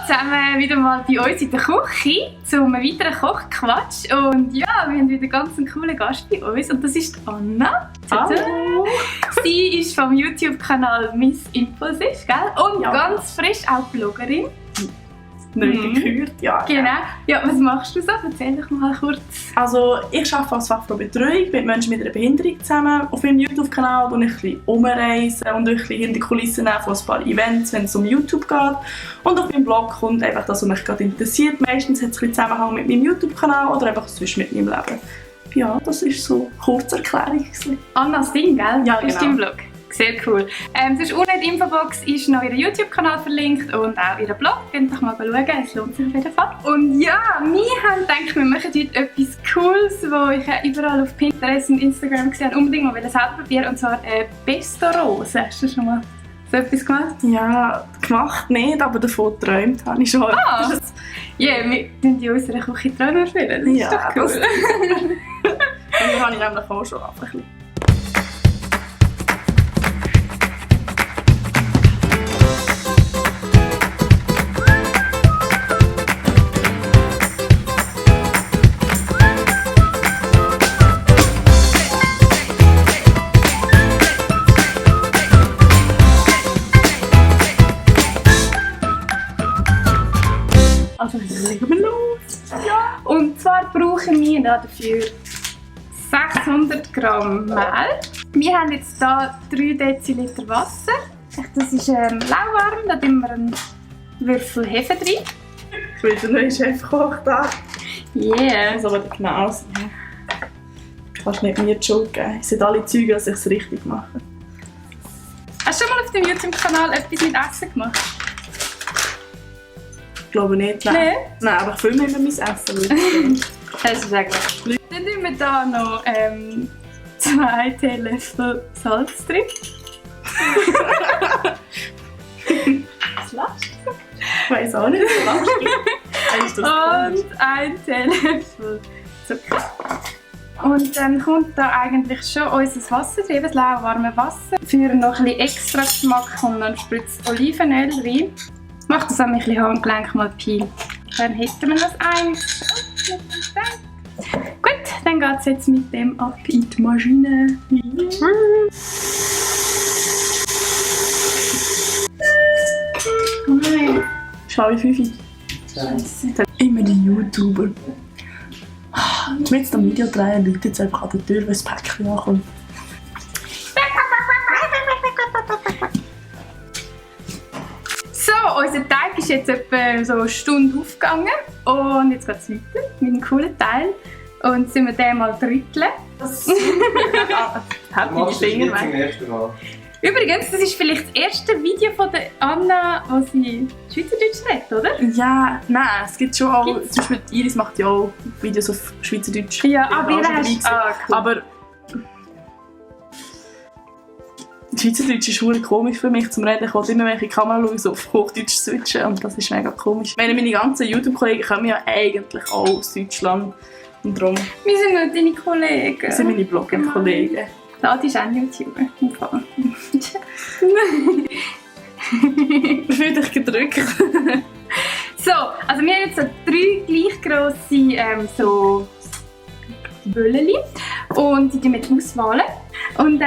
zusammen wieder mal bei uns in der Küche zu einem weiteren Kochquatsch. Und ja, wir haben wieder ganz einen coolen Gast bei uns und das ist Anna. Hallo! Sie ist vom YouTube-Kanal Miss Impulsiv, gell? Und Ja. ganz frisch auch Bloggerin. Neu gekürt, ja. Genau. Ja, was machst du so? Erzähl doch mal kurz. Also ich arbeite als Fachfrau-Betreuung mit Menschen mit einer Behinderung zusammen. Auf meinem YouTube-Kanal und ich ein bisschen umreisen und ein bisschen hinter die Kulissen nehmen von ein paar Events, wenn es um YouTube geht. Und auf meinem Blog kommt einfach das, was mich gerade interessiert. Meistens hat es ein bisschen Zusammenhang mit meinem YouTube-Kanal oder einfach sonst mit meinem Leben. Ja, das war so eine Kurzerklärung. Anna Singh, gell? Ja, Ist genau. dein Blog. Sehr cool. Sonst unten in der Infobox ist noch ihr YouTube-Kanal verlinkt und auch ihr Blog. Könnt doch mal schauen, es lohnt sich auf jeden Fall. Und ja, wir haben gedacht, wir machen heute etwas Cooles, was ich überall auf Pinterest und Instagram gesehen habe. Unbedingt mal selber probieren, und zwar Pesto-Rose. Hast du schon mal so etwas gemacht? Ja, gemacht nicht, aber davon geträumt habe ich schon. Ah! Ja, wir tun in unserer Küche Träume erfüllen. Das Ja, ist doch cool. Und das habe ich nämlich auch schon einfach ein bisschen. Also legen wir los. Ja. Und zwar brauchen wir dafür 600 Gramm Mehl. Wir haben jetzt hier 3 Deziliter Wasser. Das ist lauwarm, da tun wir einen Würfel Hefe drin. Ich will den neuen Chefkoch da. Yeah. Also aber genau sein. Du kannst nicht mir die Schuld geben. Es sind alle Zeugen, dass ich es richtig mache. Hast du schon mal auf deinem YouTube-Kanal etwas mit Essen gemacht? Ich glaube nicht. Nein, Nein? Nein, aber ich filme immer mein Essen. Das ist eigentlich. Dann tun wir hier noch 2 Teelöffel Salz drin. Was lachst du? Ich weiss auch nicht, was lachst du? Ist das komisch? Und 1 Teelöffel Zucker. Und dann kommt da eigentlich schon unser Wasser drin, das lauwarme Wasser. Für noch ein bisschen extra Geschmack kommt noch ein Spritz Olivenöl rein. Mach das an ein bisschen Handgelenk mal Peel. Dann hätten wir das eins. Gut, dann geht es jetzt mit dem ab in die Maschine. Nein. Schau wie 5. Scheisse. Immer die YouTuber. Mit dem Video drehen Leute jetzt einfach an der Tür, wenn das Päckchen ankommt. So, unser Teig ist jetzt etwa so eine Stunde aufgegangen und jetzt geht es weiter mit einem coolen Teil. Und jetzt wir den mal rütteln. Happy Finger weg. ersten Mal. Übrigens, das ist vielleicht das erste Video von der Anna, wo sie Schweizerdeutsch redet, oder? Ja, nein, es gibt schon auch. Gibt's? Zum Beispiel Iris macht ja auch Videos auf Schweizerdeutsch. Ja, Ich aber bin ihr auch schon dabei hast... gewesen. cool. Aber Schweizerdeutsch ist verdammt komisch für mich zum Reden. Ich wollte immer, wenn ich in die Kamera schaue, so auf Hochdeutsch switchen und das ist mega komisch. Meine ganzen YouTube-Kollegen kommen ja eigentlich auch aus Deutschland und darum Wir sind nur deine Kollegen. sind meine Blogger-Kollegen. Ladi ist auch YouTuber. Im Fall. Ich fühle dich gedrückt. So, also wir haben jetzt so 3 gleich grosse so Böllchen und die tun wir jetzt auswählen. Und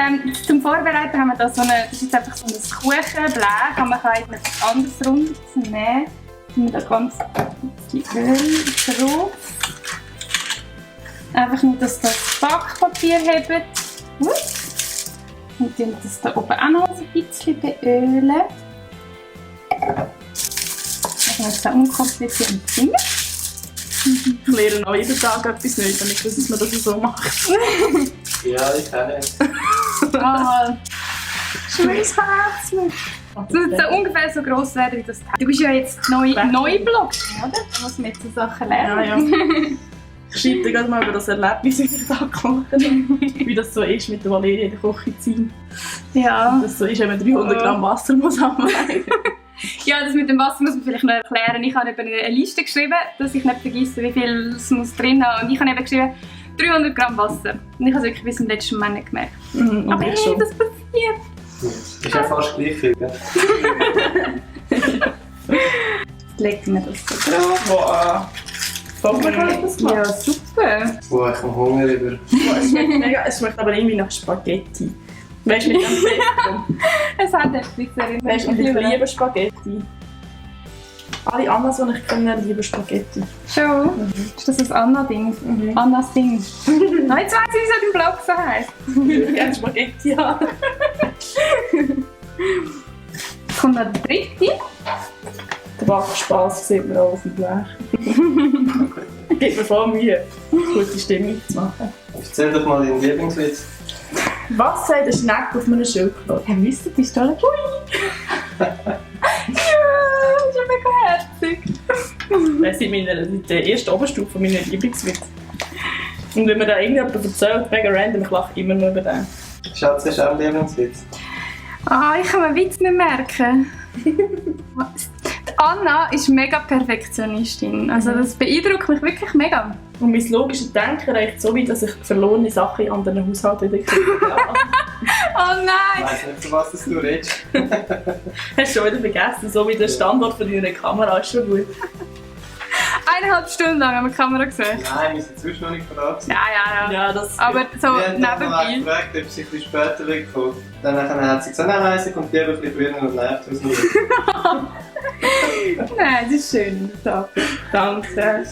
zum Vorbereiten haben wir da so eine, das ist jetzt einfach so ein Kuchenblech, aber man kann eigentlich etwas anderes Rundes nehmen. Tun wir da ganz ein bisschen Öl drauf. Einfach nur, dass das Backpapier hebt. Gut. Und dann das da oben auch noch ein bisschen beölen. Also das ist ein unkompliziertes Ding. Ich lerne auch jeden Tag etwas Neues, wenn ich weiß, dass man das so macht. Ja, ich kenne es. Ah, schönes Herz. Das wird so ungefähr so gross werden wie das Teil. Du bist ja jetzt neu Blogger, oder? Da muss man jetzt so Sachen lernen. Ja, ja. Ich schreibe dir gerade mal über das Erlebnis, wie ich da gemacht habe. Wie das so ist, mit der Valerie in der Küche zu sein. Ja. Das so ist, wenn man 300 Gramm Wasser muss anlegen. Ja, das mit dem Wasser muss man vielleicht noch erklären. Ich habe eben eine Liste geschrieben, dass ich nicht vergesse, wie viel es muss drin haben. Und ich habe eben geschrieben, 300 Gramm Wasser. Und ich habe es wirklich bis zum letzten Moment nicht gemerkt. Aber hey, schon. das passiert. Ist ja fast gleich viel, gell? legen wir das so drauf. Wow. Voll gut hast du das gemacht. Ja, super. Boah, ich komme Hunger über. Boah, es schmeckt aber irgendwie nach Spaghetti. Weißt du, mit dem Pesto? Es hat etwas erinnert. Weißt du, ich liebe Spaghetti. Alle Annas, die ich kenne, lieben Spaghetti. Schon? Ist das ein Anna-Ding? Annas Ding. Nein, jetzt weiss ich, wie so dein Blog so heisst. Ich würde gerne Spaghetti haben. Jetzt kommt noch der dritte. Der Wachspaß sieht man auch auf dem Blech. Gibt mir voll Mühe, gute Stimmung zu machen. Erzähl doch mal deinen Lieblingswitz. Was sagt ein Schneck auf einem Schildkröte? Hey, wisst ihr, die ist toll. Ja, ist ja mega herzig. Das ist der erste Oberstufe meiner Lieblingswitz. Und wenn mir da irgendjemand erzählt, mega random, ich lache immer nur über den. Schatz, hast du auch einen Lieblingswitz? Ah, ich kann mir Witz nicht merken. Die Anna ist mega Perfektionistin. Also das beeindruckt mich wirklich mega. Und mein logisches Denken reicht so weit, dass ich verlorene Sachen in anderen Haushalten wieder kriege. Oh Ich nein! weiss nicht, von was du redest. Hast du schon wieder vergessen, so wie der Standort von deiner Kamera ist schon gut. 1,5 Stunden lang haben wir die Kamera gesehen. Nein, wir sind sonst noch nicht verraten. Ja. Ja, das Aber so Wir haben noch mal nebenbei. gefragt, ob sie ein bisschen später wegkommt. Dann hat sie gesagt, nein, sie kommt lieber ein bisschen früher und nervt uns nicht. Nein, das ist schön. So. Danke.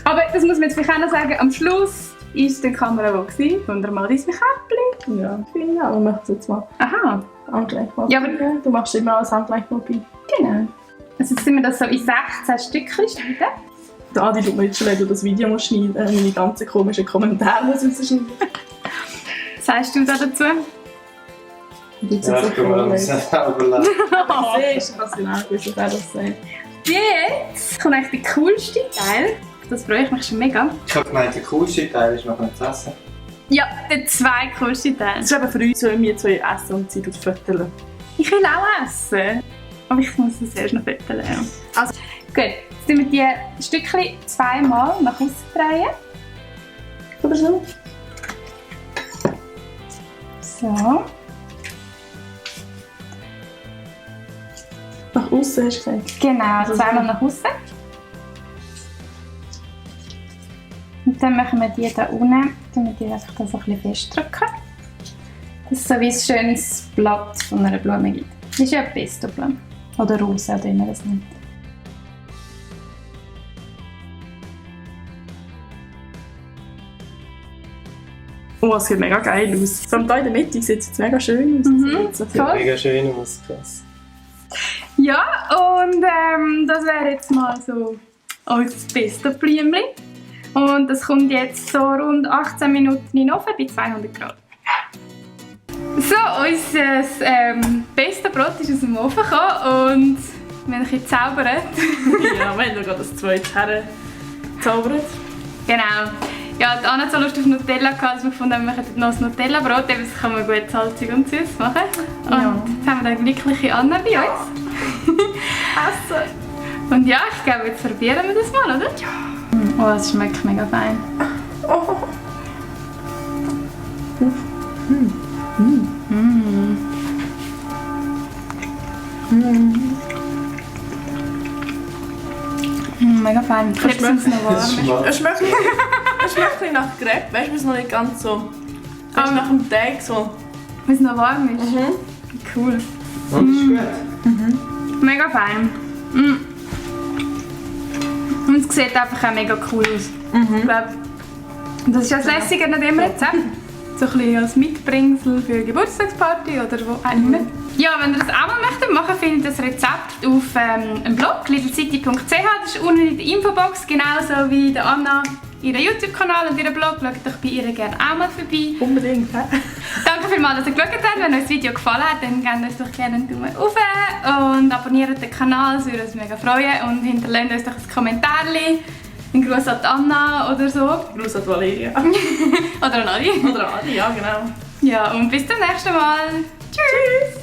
Aber das muss man jetzt vielleicht auch noch sagen, am Schluss war die Kamera wo gewesen. Wunder mal dein Käppchen. Ja, vielen Dank. Ich möchte jetzt mal Aha, Handgelenk-Mobil. Ja, aber- Du machst immer alles Handgelenk-Mobil. genau. Also jetzt sind wir das so in 16 Stückchen schneiden. Der Adi tut mir jetzt schon leid, du das Video musst schneiden, meine ganzen komischen Kommentare muss rausschneiden. Was sagst du da dazu? Ja, ich kann mir das selber lachen. Siehst du, was ich auch gewusst, wer das sagt. Jetzt kommt eigentlich der coolste Teil. Das freue ich mich schon mega. Ich habe gemeint, der coolste Teil ist noch nicht zu essen. Ja, der zwei coolste Teil. Das ist eben für uns, wenn wir zwei essen und sie füttern. Ich will auch essen. Aber ich muss es erst noch füttern. Ja. Also, gut. Jetzt drehen wir die Stückchen zweimal nach außen drehen. Oder so? So. Nach außen hast du gesagt. Genau, zweimal nach außen. Und dann machen wir die hier unten, damit wir einfach das ein bisschen festdrücken. Dass es so wie ein schönes Blatt von einer Blume gibt. Das ist ja ein Pesto-Blume. Oder Rose, oder wie man das nennt. Oh, es sieht mega geil aus. Vor allem hier in der Mitte sieht es jetzt mega schön aus. Mhm, So voll. Mega schön aus, krass. Ja, und das wäre jetzt mal so unser Pesto-Blümchen. Und das kommt jetzt so rund 18 Minuten in den Ofen bei 200 Grad. So, unser Pesto-Brot ist aus dem Ofen gekommen und wir haben ein bisschen gezaubert. Ja, wir haben noch gerade das zweite hergezaubert. Genau. Ja, die Anna hat so Lust auf Nutella gehabt, dass wir gefunden haben, wir machen noch ein Nutella-Brot, das kann man gut salzig und süß machen. Und Ja. jetzt haben wir eine glückliche Anna bei uns. Essen! Und ja, ich glaube, jetzt probieren wir das mal, oder? Ja. Oh, es schmeckt mega fein. Oh. Mega fein. Jetzt sind es noch warm. Es schmeckt ein bisschen nach Crepe, weißt du, es ist noch nicht ganz so. Weißt du, nach dem Teig so. Wenn es noch warm ist. Cool. Und ist gut. Mega fein. Und es sieht einfach auch mega cool aus. Ich glaube, das ist ja das Lässige an dem Rezept. So ein bisschen als Mitbringsel für eine Geburtstagsparty oder wo auch immer. Ja, wenn ihr das auch mal möchtet machen, findet ihr das Rezept auf einem Blog, lidlcity.ch. Das ist unten in der Infobox, genauso wie der Anna ihren YouTube-Kanal und ihren Blog. Schaut doch bei ihr gerne auch mal vorbei. Unbedingt, hä? Danke vielmals, dass ihr geschaut habt. Wenn euch das Video gefallen hat, dann gebt uns doch gerne einen Daumen hoch und abonniert den Kanal, das würde uns mega freuen. Und hinterlasst uns doch ein Kommentar, einen Gruß an die Anna oder so. Gruß an Valeria. Oder an Adi. Oder Adi, ja genau. Ja, und bis zum nächsten Mal. Tschüss!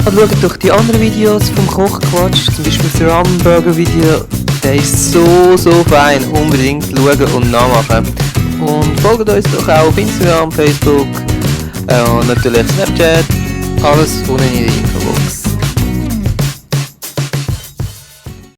Und schaut doch die anderen Videos vom Kochquatsch, zum Beispiel das Ramen-Burger-Video. Der ist so fein. Unbedingt schauen und nachmachen. Und folgt uns doch auch auf Instagram, Facebook und natürlich Snapchat. Alles unten in der Infobox.